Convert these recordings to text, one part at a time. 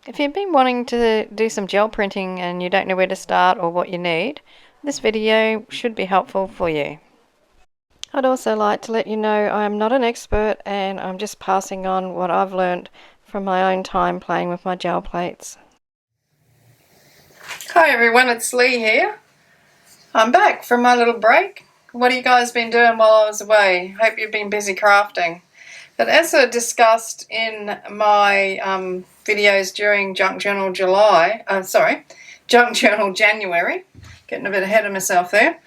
If you've been wanting to do some gel printing and you don't know where to start or what you need, this video should be helpful for you. I'd also like to let you know I am not an expert and I'm just passing on what I've learned from my own time playing with my gel plates. Hi everyone, it's Leigh here. I'm back from my little break. What have you guys been doing while I was away? Hope you've been busy crafting. But as I discussed in my videos during Junk Journal January, getting a bit ahead of myself there,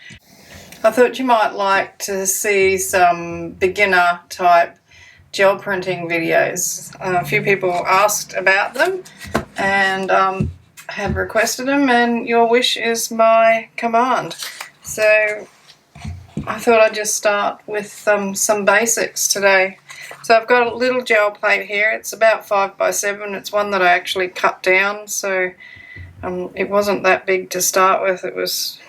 I thought you might like to see some beginner type gel printing videos. A few people asked about them and have requested them, and your wish is my command. So I thought I'd just start with some basics today. So I've got a little gel plate here. It's about 5 by 7. It's one that I actually cut down, so it wasn't that big to start with. It was,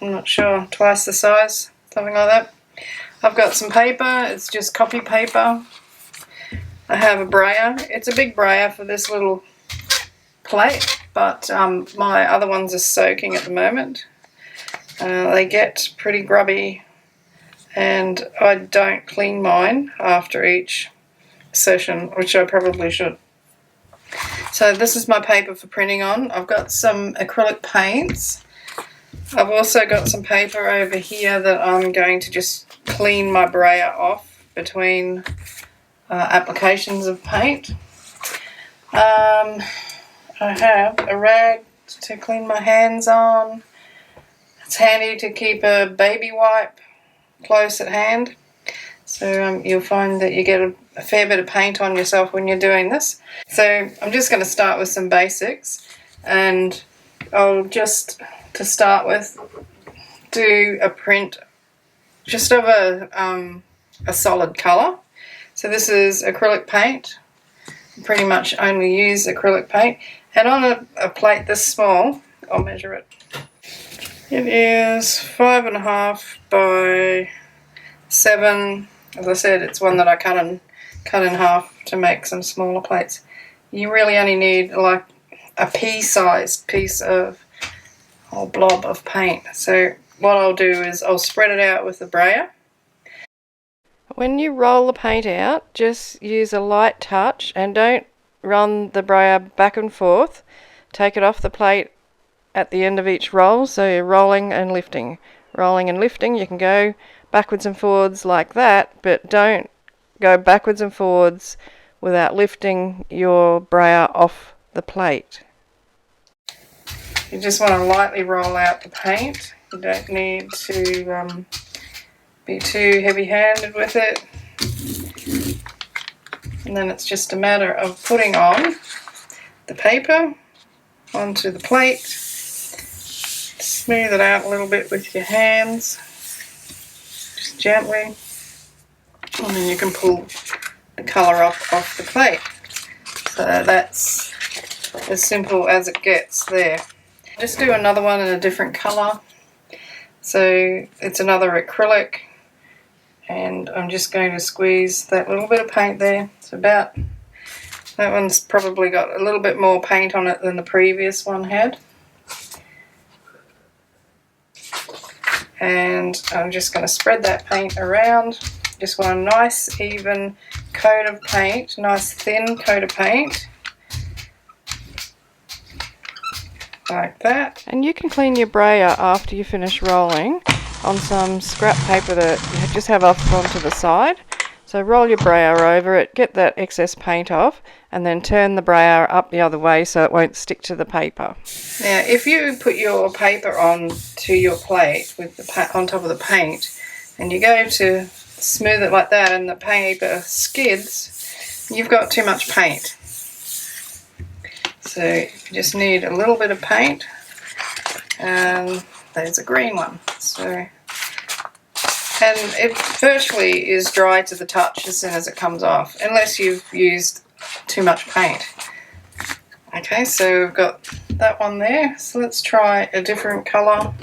I'm not sure, twice the size, something like that. I've got some paper. It's just copy paper. I have a brayer. It's a big brayer for this little plate, but my other ones are soaking at the moment. They get pretty grubby, and I don't clean mine after each session, which I probably should. So this is my paper for printing on. I've got some acrylic paints. I've also got some paper over here that I'm going to just clean my brayer off between applications of paint. I have a rag to clean my hands on. It's handy to keep a baby wipe close at hand, so you'll find that you get a fair bit of paint on yourself when you're doing this. So I'm just going to start with some basics, and I'll just, to start with, do a print just of a solid colour. So this is acrylic paint. I pretty much only use acrylic paint, and on a plate this small, I'll measure it. It is 5.5 by 7. As I said, it's one that I cut in half to make some smaller plates. You really only need like a pea-sized piece of or blob of paint. So what I'll do is I'll spread it out with the brayer. When you roll the paint out, just use a light touch and don't run the brayer back and forth. Take it off the plate at the end of each roll, so you're rolling and lifting. Rolling and lifting, you can go backwards and forwards like that, but don't go backwards and forwards without lifting your brayer off the plate. You just want to lightly roll out the paint. You don't need to be too heavy-handed with it. And then it's just a matter of putting on the paper onto the plate. Smooth it out a little bit with your hands, just gently, and then you can pull the colour off the plate. So that's as simple as it gets there. Just do another one in a different colour. So it's another acrylic, and I'm just going to squeeze that little bit of paint there. It's about, that one's probably got a little bit more paint on it than the previous one had. And I'm just going to spread that paint around. Just want a nice even coat of paint, nice thin coat of paint, like that. And you can clean your brayer after you finish rolling on some scrap paper that you just have off onto the side. So roll your brayer over it, get that excess paint off, and then turn the brayer up the other way so it won't stick to the paper. Now, if you put your paper on to your plate with the on top of the paint, and you go to smooth it like that and the paper skids, you've got too much paint. So you just need a little bit of paint, and there's a green one. So, and it virtually is dry to the touch as soon as it comes off, unless you've used too much paint. Okay, so we've got that one there. So let's try a different colour.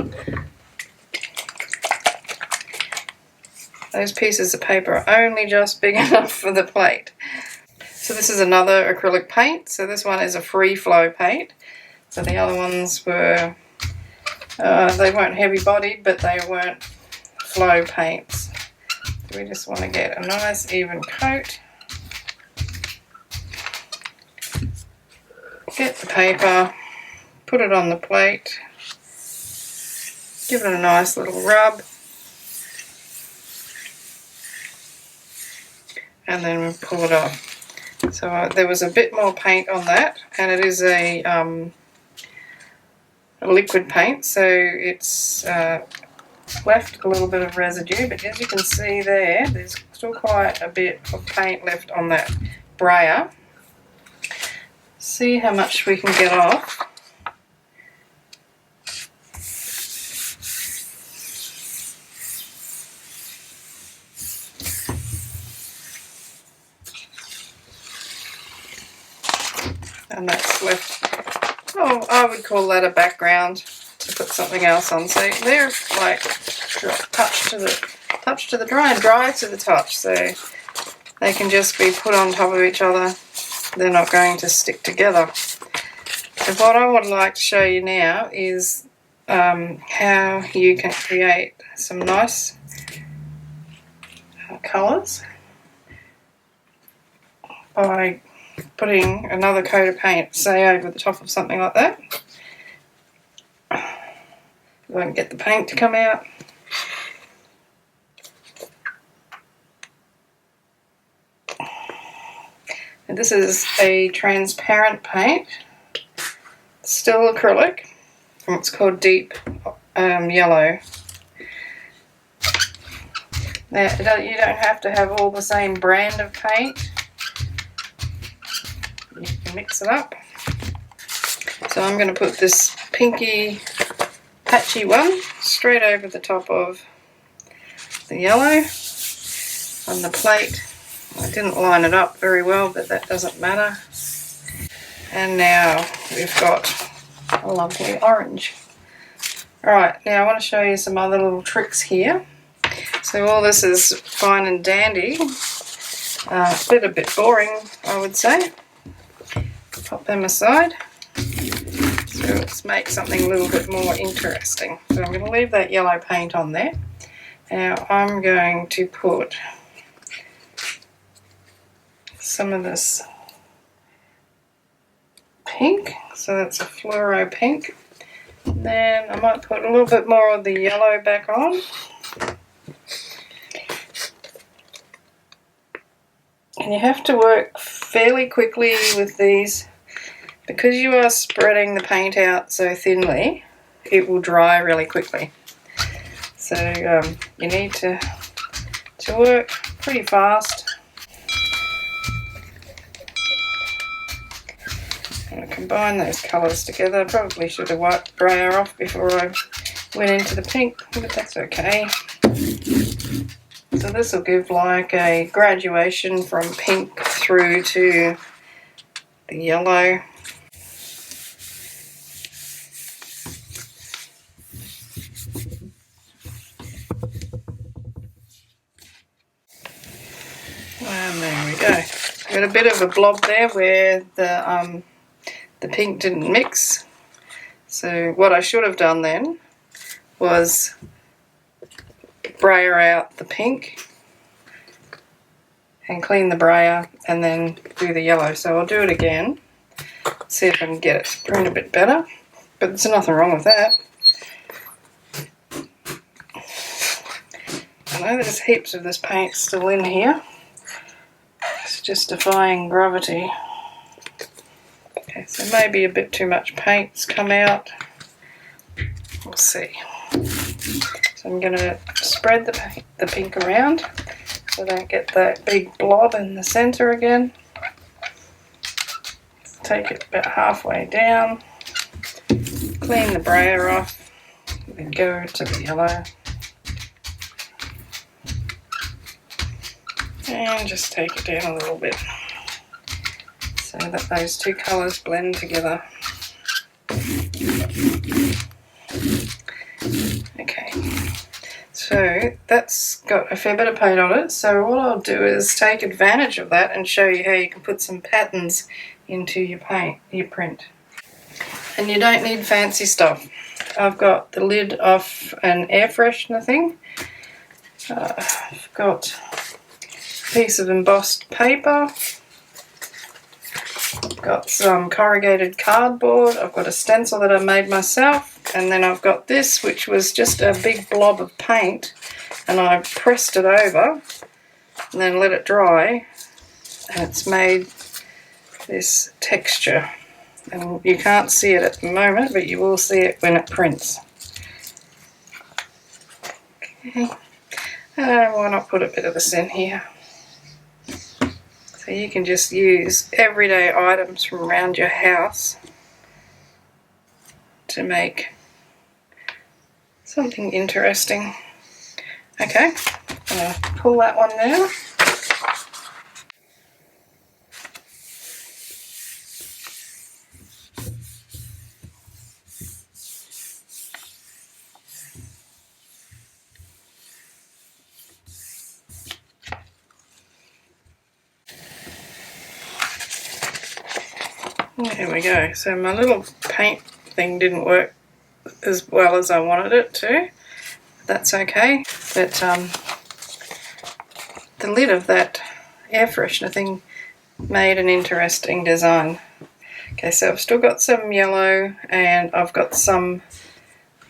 Those pieces of paper are only just big enough for the plate. So this is another acrylic paint. So this one is a free flow paint. So the other ones were, they weren't heavy bodied, but they weren't flow paints. So we just want to get a nice even coat. Get the paper, put it on the plate, give it a nice little rub, and then we'll pull it off. So there was a bit more paint on that, and it is a liquid paint, so it's left a little bit of residue, but as you can see there's still quite a bit of paint left on that brayer. See how much we can get off. And that's left, oh, I would call that a background to put something else on. So they're like touch to the dry and dry to the touch, so they can just be put on top of each other. They're not going to stick together. So what I would like to show you now is how you can create some nice colours by putting another coat of paint, say, over the top of something like that. You won't get the paint to come out. And this is a transparent paint, still acrylic, and it's called deep yellow. Now, you don't have to have all the same brand of paint. You can mix it up. So I'm going to put this pinky patchy one straight over the top of the yellow on the plate. I didn't line it up very well, but that doesn't matter. And now we've got a lovely orange. Alright, now I want to show you some other little tricks here. So all this is fine and dandy. A bit boring, I would say. Pop them aside. So let's make something a little bit more interesting. So I'm going to leave that yellow paint on there. Now I'm going to put some of this pink, so that's a fluoro pink. Then I might put a little bit more of the yellow back on. And you have to work fairly quickly with these because you are spreading the paint out so thinly. It will dry really quickly. So you need to work pretty fast. I'm going to combine those colours together. I probably should have wiped Brayer off before I went into the pink, but that's okay. So this will give like a graduation from pink through to the yellow. And there we go. Got a bit of a blob there where the pink didn't mix. So what I should have done then was brayer out the pink and clean the brayer and then do the yellow. So I'll do it again, see if I can get it to print a bit better, but there's nothing wrong with that. I know there's heaps of this paint still in here. It's just defying gravity. Okay, so maybe a bit too much paint's come out. We'll see. So I'm going to spread the pink around so I don't get that big blob in the centre again. Take it about halfway down, clean the brayer off, then go to the yellow. And just take it down a little bit so that those two colours blend together. Okay, So that's got a fair bit of paint on it, so what I'll do is take advantage of that and show you how you can put some patterns into your print. And you don't need fancy stuff. I've got the lid off an air freshener thing. I've got a piece of embossed paper. I've got some corrugated cardboard. I've got a stencil that I made myself. And then I've got this, which was just a big blob of paint. And I pressed it over and then let it dry. And it's made this texture. And you can't see it at the moment, but you will see it when it prints. Okay. Why not put a bit of this in here? So you can just use everyday items from around your house to make something interesting. Okay, I'm going to pull that one now. There we go. So my little paint thing didn't work as well as I wanted it to. That's okay. But the lid of that air freshener thing made an interesting design. Okay, so I've still got some yellow and I've got some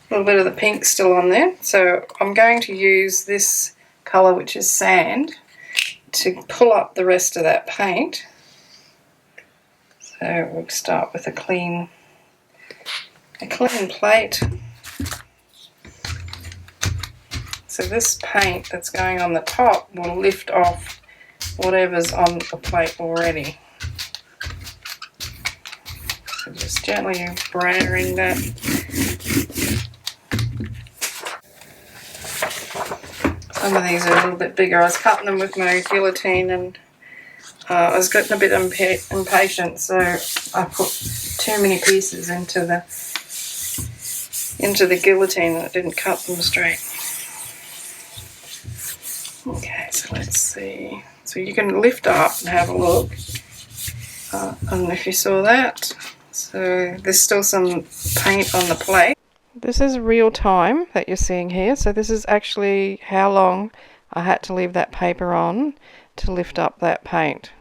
little bit of the pink still on there. So I'm going to use this colour, which is sand, to pull up the rest of that paint. So we'll start with a clean plate. So this paint that's going on the top will lift off whatever's on the plate already. So just gently brayering that. Some of these are a little bit bigger. I was cutting them with my guillotine and I was getting a bit impatient, so I put too many pieces into the guillotine and it didn't cut them straight. Okay, so let's see. So you can lift up and have a look. I don't know if you saw that. So there's still some paint on the plate. This is real time that you're seeing here. So this is actually how long I had to leave that paper on to lift up that paint.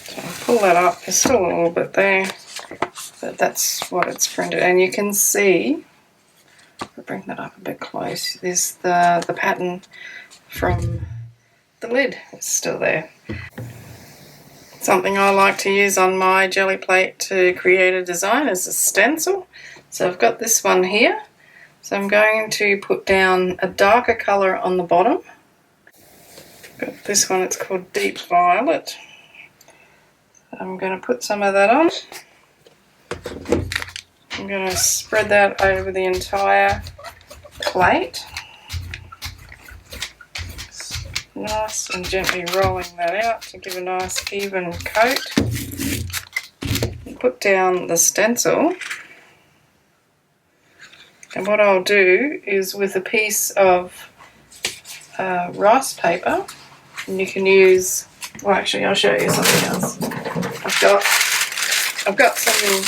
So I'll pull that up. There's still a little bit there, but that's what it's printed. And you can see, I'll bring that up a bit close, there's the pattern from the lid. It's still there. Something I like to use on my jelly plate to create a design is a stencil. So I've got this one here. So I'm going to put down a darker colour on the bottom. Got this one, it's called Deep Violet. I'm going to put some of that on. I'm going to spread that over the entire plate. Nice and gently rolling that out to give a nice even coat. Put down the stencil. And what I'll do is with a piece of rice paper, and you can use, well actually I'll show you something else. I've got some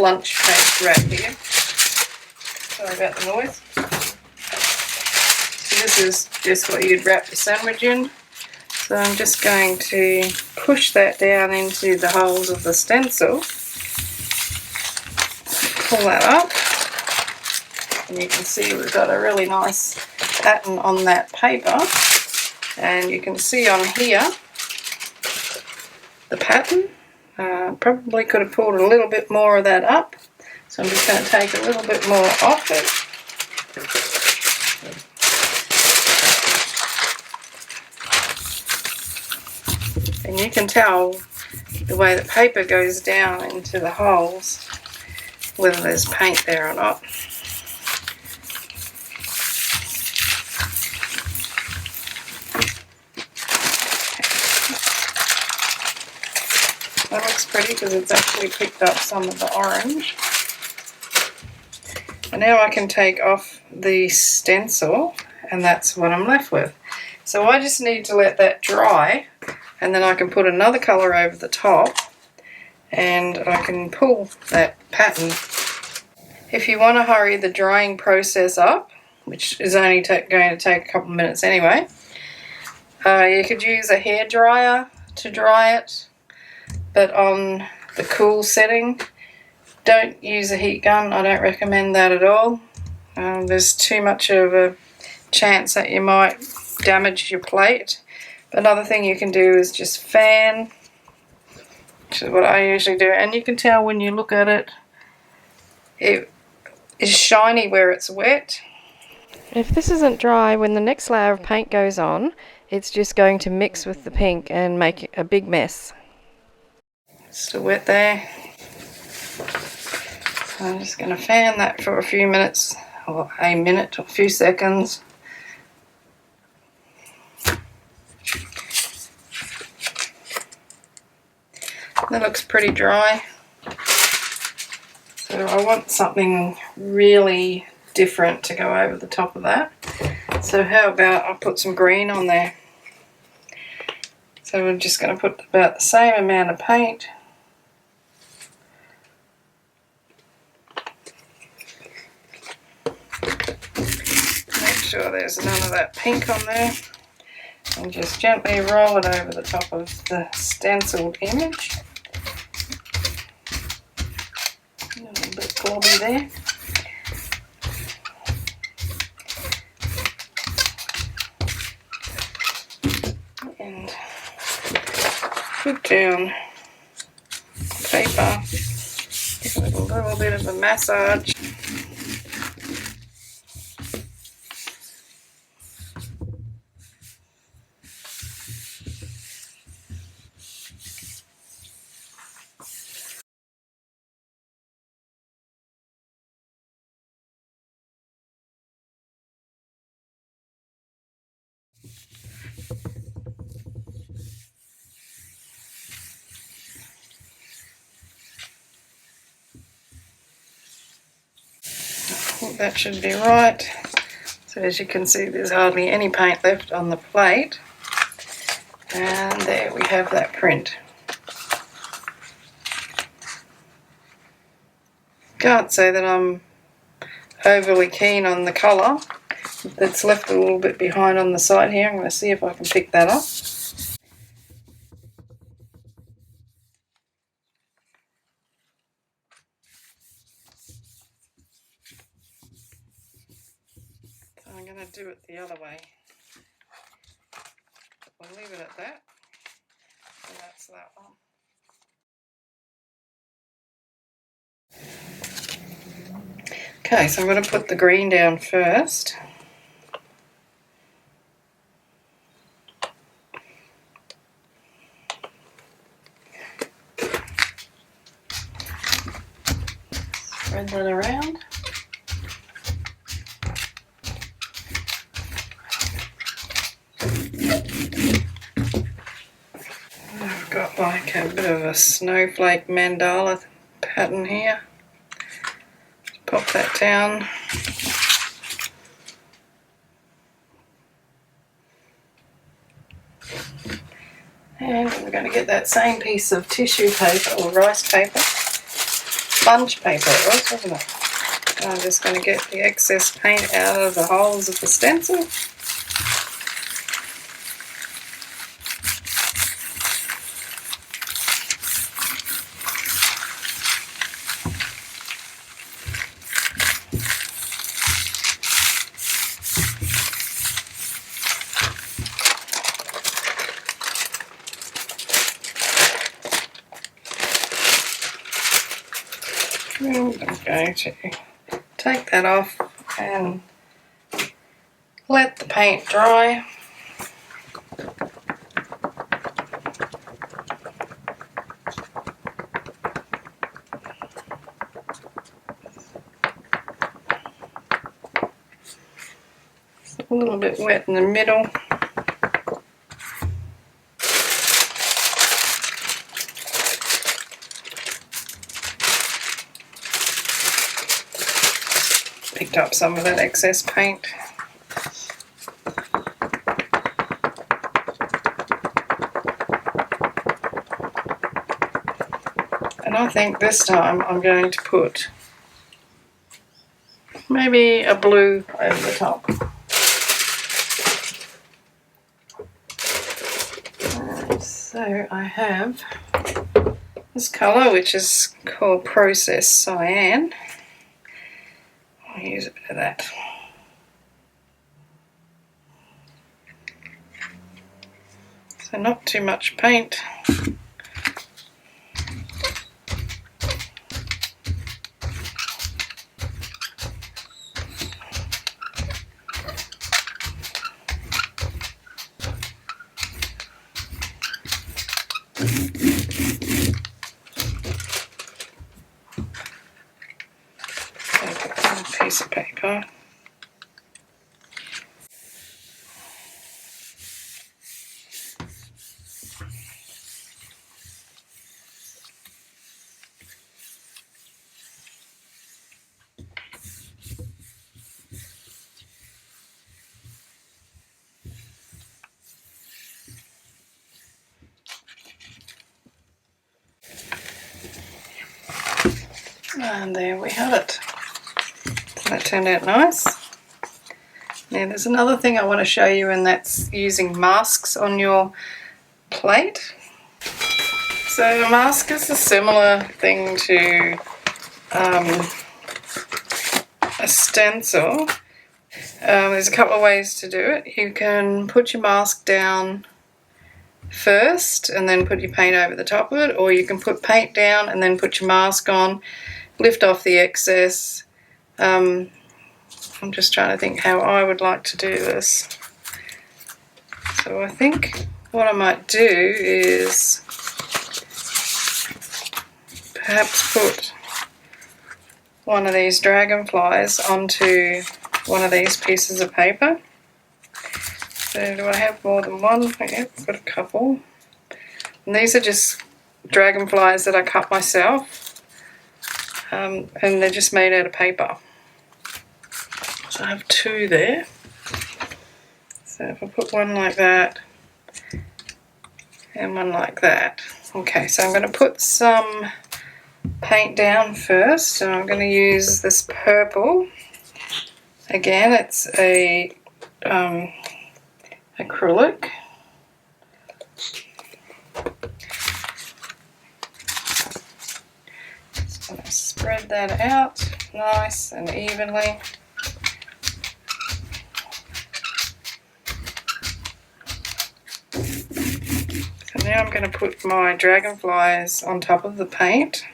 lunch cake wrap here. Sorry about the noise. So this is just what you'd wrap the sandwich in. So I'm just going to push that down into the holes of the stencil. Pull that up. And you can see we've got a really nice pattern on that paper. And you can see on here the pattern. Probably could have pulled a little bit more of that up. So I'm just going to take a little bit more off it. And you can tell the way the paper goes down into the holes whether there's paint there or not. That looks pretty because it's actually picked up some of the orange. And now I can take off the stencil, and that's what I'm left with. So I just need to let that dry, and then I can put another colour over the top, and I can pull that pattern. If you want to hurry the drying process up, which is only going to take a couple of minutes anyway, you could use a hairdryer to dry it, but on the cool setting, don't use a heat gun. I don't recommend that at all. There's too much of a chance that you might damage your plate. But another thing you can do is just fan, which is what I usually do, and you can tell when you look at it, it is shiny where it's wet. If this isn't dry, when the next layer of paint goes on, it's just going to mix with the pink and make a big mess. Still wet there. So I'm just going to fan that for a few minutes, or a minute, or a few seconds. That looks pretty dry. So I want something really different to go over the top of that. So how about I put some green on there. So we're just going to put about the same amount of paint. Make sure there's none of that pink on there. And just gently roll it over the top of the stenciled image. A little bit globby there. And put down paper, give it a little bit of a massage. I think that should be right. So as you can see, there's hardly any paint left on the plate. And there we have that print. Can't say that I'm overly keen on the colour. That's left a little bit behind on the side here. I'm going to see if I can pick that up. So I'm going to do it the other way. I'll leave it at that. And that's that one. Okay, so I'm going to put the green down first. Spread that around. I've got like a bit of a snowflake mandala pattern here. Pop that down. And we're going to get that same piece of tissue paper or rice paper, sponge paper it was, wasn't it? I'm just going to get the excess paint out of the holes of the stencil. I'm going to take that off and let the paint dry. It's a little bit wet in the middle. lift up some of that excess paint. And I think this time I'm going to put maybe a blue over the top. So I have this colour, which is called Process Cyan. I'll use a bit of that. So not too much paint. Piece of paper. And there we have it. That turned out nice. Now there's another thing I want to show you, and that's using masks on your plate. So a mask is a similar thing to a stencil. There's a couple of ways to do it. You can put your mask down first and then put your paint over the top of it, or you can put paint down and then put your mask on, lift off the excess. I'm just trying to think how I would like to do this. So I think what I might do is perhaps put one of these dragonflies onto one of these pieces of paper. So do I have more than one? Yeah, I've got a couple. And these are just dragonflies that I cut myself. And they're just made out of paper. So I have two there. So if I put one like that and one like that. Okay, so I'm going to put some paint down first, and I'm going to use this purple. Again, it's a acrylic. Just going to spread that out nice and evenly. So now I'm going to put my dragonflies on top of the paint.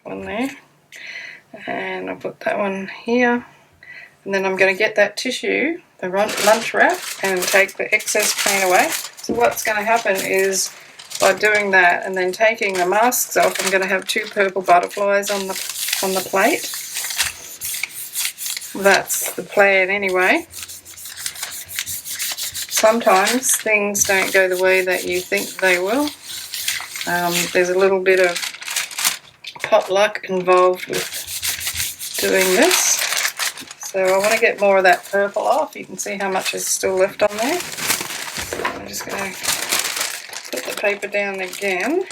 One there. And I'll put that one here. And then I'm going to get that tissue, the lunch wrap, and take the excess paint away. So what's going to happen is, by doing that and then taking the masks off, I'm going to have two purple butterflies on the plate. That's the plan anyway. Sometimes things don't go the way that you think they will. There's a little bit of potluck involved with doing this. So I want to get more of that purple off. You can see how much is still left on there. So I'm just going to put the paper down again.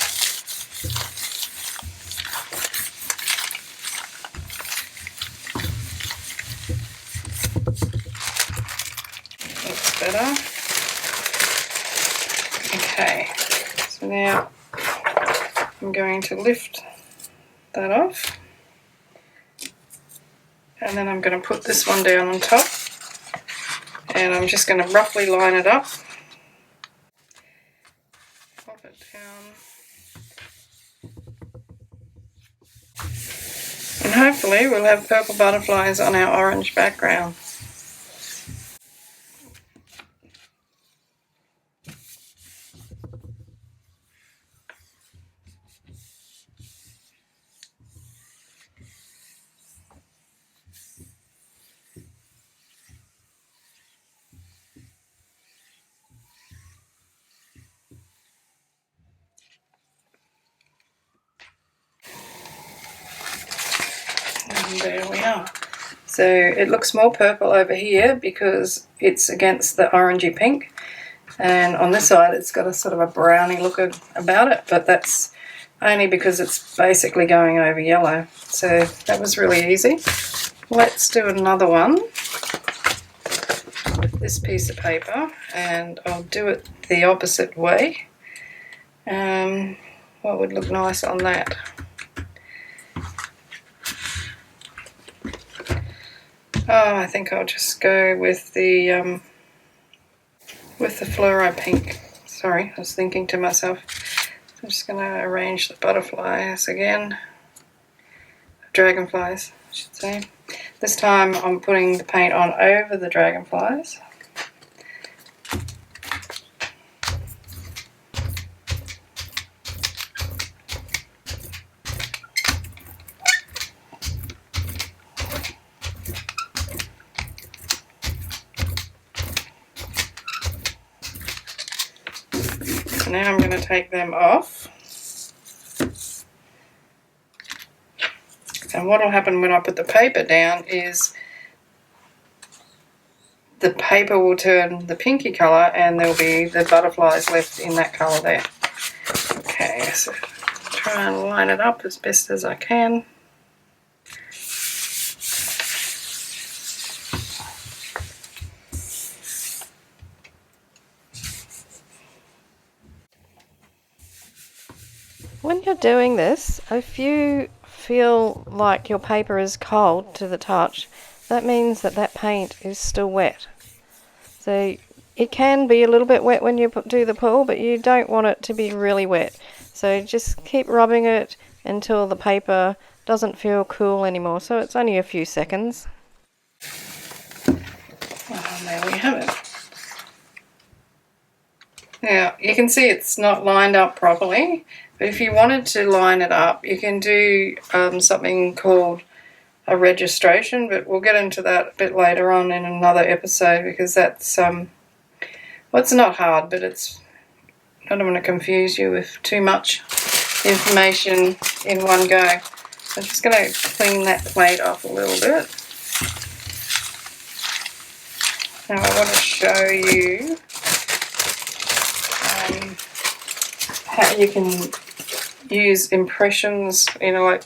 That's better. Okay, so now I'm going to lift that off. And then I'm going to put this one down on top, and I'm just going to roughly line it up. Pop it down. And hopefully we'll have purple butterflies on our orange background. And there we are. So it looks more purple over here because it's against the orangey pink, and on this side it's got a sort of a browny look about it, but that's only because it's basically going over yellow. So that was really easy. Let's do another one with this piece of paper, and I'll do it the opposite way. What would look nice on that? Oh, I think I'll just go with the fluoro pink. Sorry, I was thinking to myself. I'm just going to arrange the butterflies again. Dragonflies, I should say. This time I'm putting the paint on over the dragonflies. Now I'm going to take them off. And what will happen when I put the paper down is the paper will turn the pinky colour and there will be the butterflies left in that colour there. Okay, so try and line it up as best as I can. When you're doing this, if you feel like your paper is cold to the touch, that means that that paint is still wet. So it can be a little bit wet when you do the pull, but you don't want it to be really wet. So just keep rubbing it until the paper doesn't feel cool anymore. So it's only a few seconds. Oh, there we have it. Now, you can see it's not lined up properly, but if you wanted to line it up, you can do something called a registration, but we'll get into that a bit later on in another episode, because that's, well, it's not hard, but it's, I don't want to confuse you with too much information in one go. I'm just going to clean that plate off a little bit. Now I want to show you how you can use impressions, like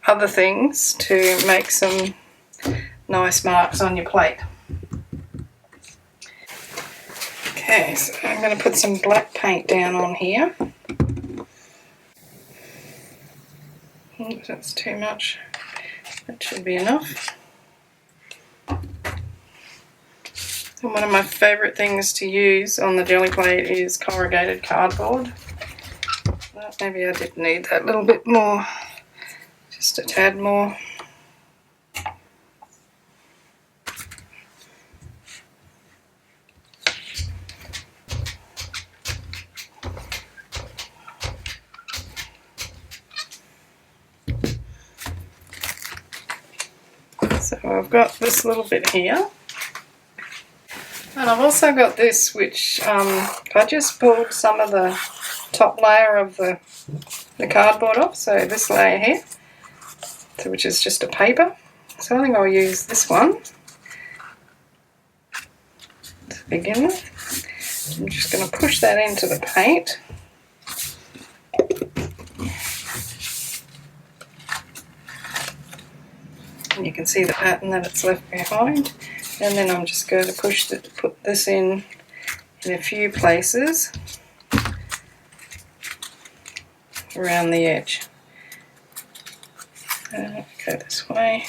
other things to make some nice marks on your plate. Okay, so I'm going to put some black paint down on here. Oops, that's too much. That should be enough. And one of my favourite things to use on the jelly plate is corrugated cardboard. But maybe I did need that little bit more, just a tad more. So I've got this little bit here. And I've also got this, which I just pulled some of the top layer of the cardboard off, so this layer here, which is just a paper. So I think I'll use this one to begin with. I'm just going to push that into the paint. And you can see the pattern that it's left behind. And then I'm just going to put this in a few places around the edge. Go this way.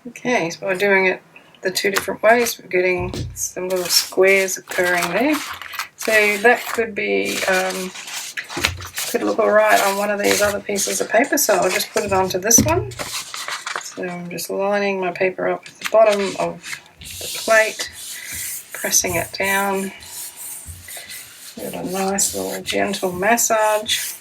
Okay, so by doing it the two different ways, we're getting some little squares occurring there. So that could be, could look alright on one of these other pieces of paper, so I'll just put it onto this one. So I'm just lining my paper up with the bottom of the plate, pressing it down. Give it a nice little gentle massage.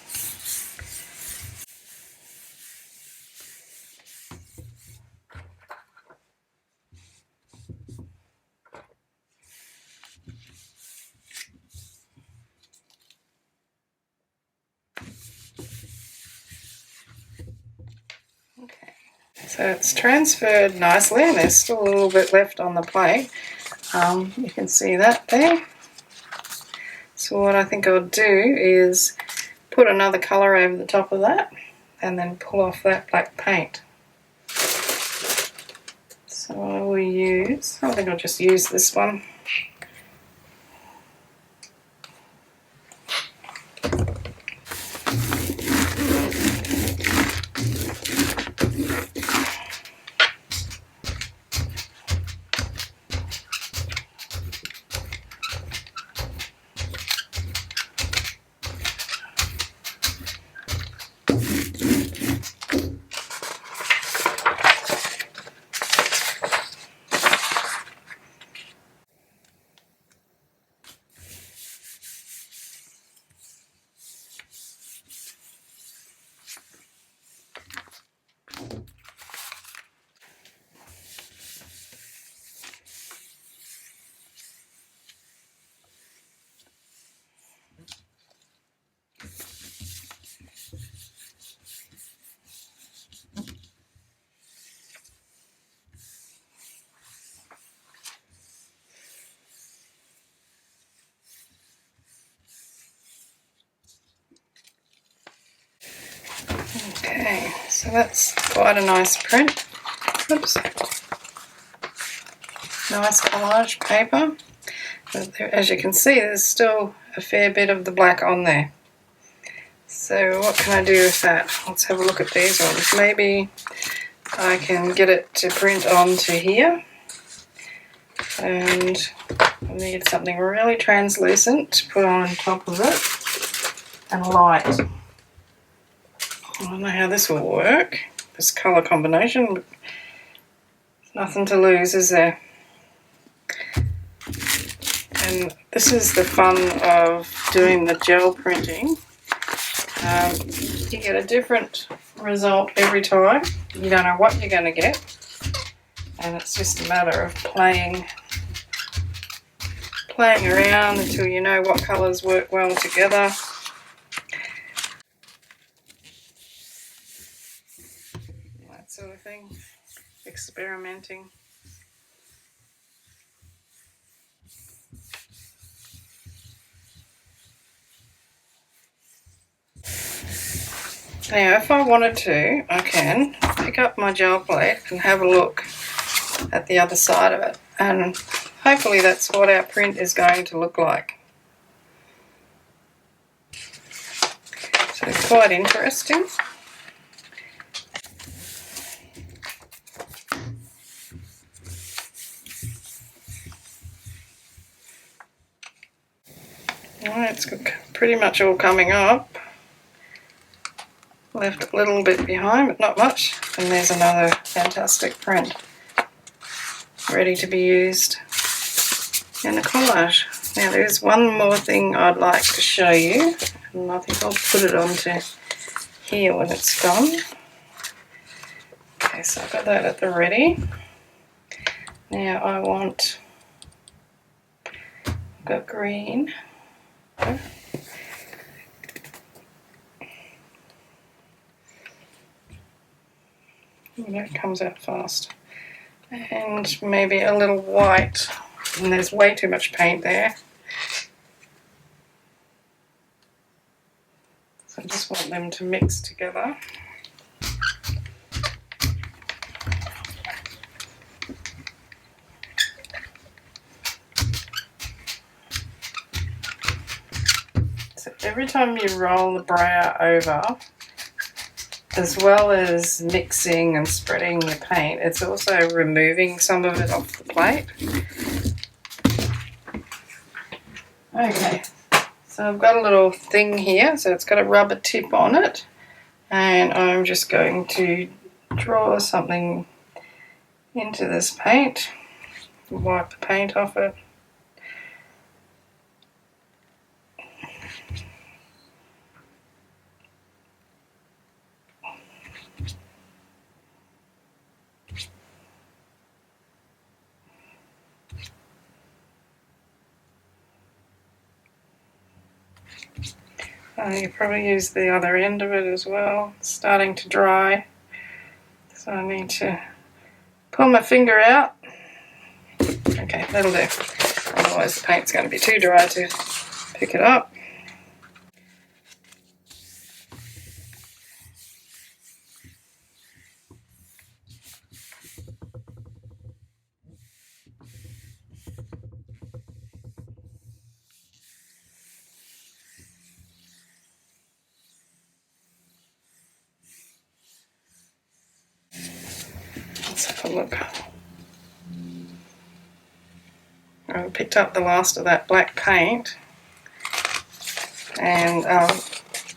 So it's transferred nicely, and there's still a little bit left on the plate. You can see that there. So what I think I'll do is put another colour over the top of that and then pull off that black paint. So I will use, I think I'll just use this one. Okay, so that's quite a nice print. Oops. Nice collage paper. But there, as you can see, there's still a fair bit of the black on there. So what can I do with that? Let's have a look at these ones. Maybe I can get it to print onto here. And I need something really translucent to put on top of it. And light. I don't know how this will work, this colour combination, but there's nothing to lose, is there? And this is the fun of doing the gel printing. You get a different result every time. You don't know what you're going to get, and it's just a matter of playing around until you know what colours work well together. That sort of thing. Experimenting. Now, if I wanted to, I can pick up my gel plate and have a look at the other side of it, and hopefully that's what our print is going to look like. So it's quite interesting. Well, it's pretty much all coming up. Left a little bit behind, but not much. And there's another fantastic print ready to be used in a collage. Now there's one more thing I'd like to show you, and I think I'll put it onto here when it's done. Okay, so I've got that at the ready. Now I want, I've got green. That comes out fast. And maybe a little white. And there's way too much paint there. So I just want them to mix together. So every time you roll the brayer over, as well as mixing and spreading your paint, it's also removing some of it off the plate. Okay, so I've got a little thing here, so it's got a rubber tip on it, and I'm just going to draw something into this paint, wipe the paint off it. You probably use the other end of it as well. It's starting to dry. So I need to pull my finger out. Okay, that'll do. Otherwise the paint's going to be too dry to pick it up. Let's have a look. I picked up the last of that black paint, and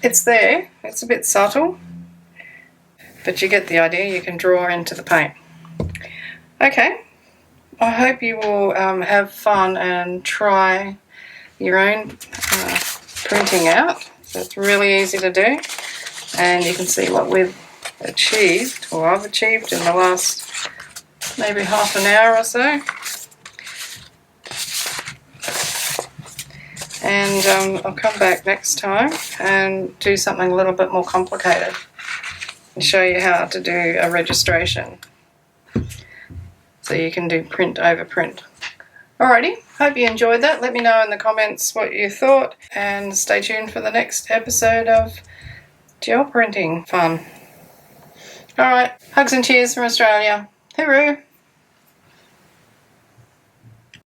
it's there. It's a bit subtle, but you get the idea. You can draw into the paint. Okay, I hope you will have fun and try your own printing out. So it's really easy to do, and you can see what we've achieved, or I've achieved in the last maybe half an hour or so. And I'll come back next time and do something a little bit more complicated and show you how to do a registration, so you can do print over print. Alrighty, hope you enjoyed that. Let me know in the comments what you thought, and stay tuned for the next episode of gel printing fun. Alright, hugs and cheers from Australia. Hooroo!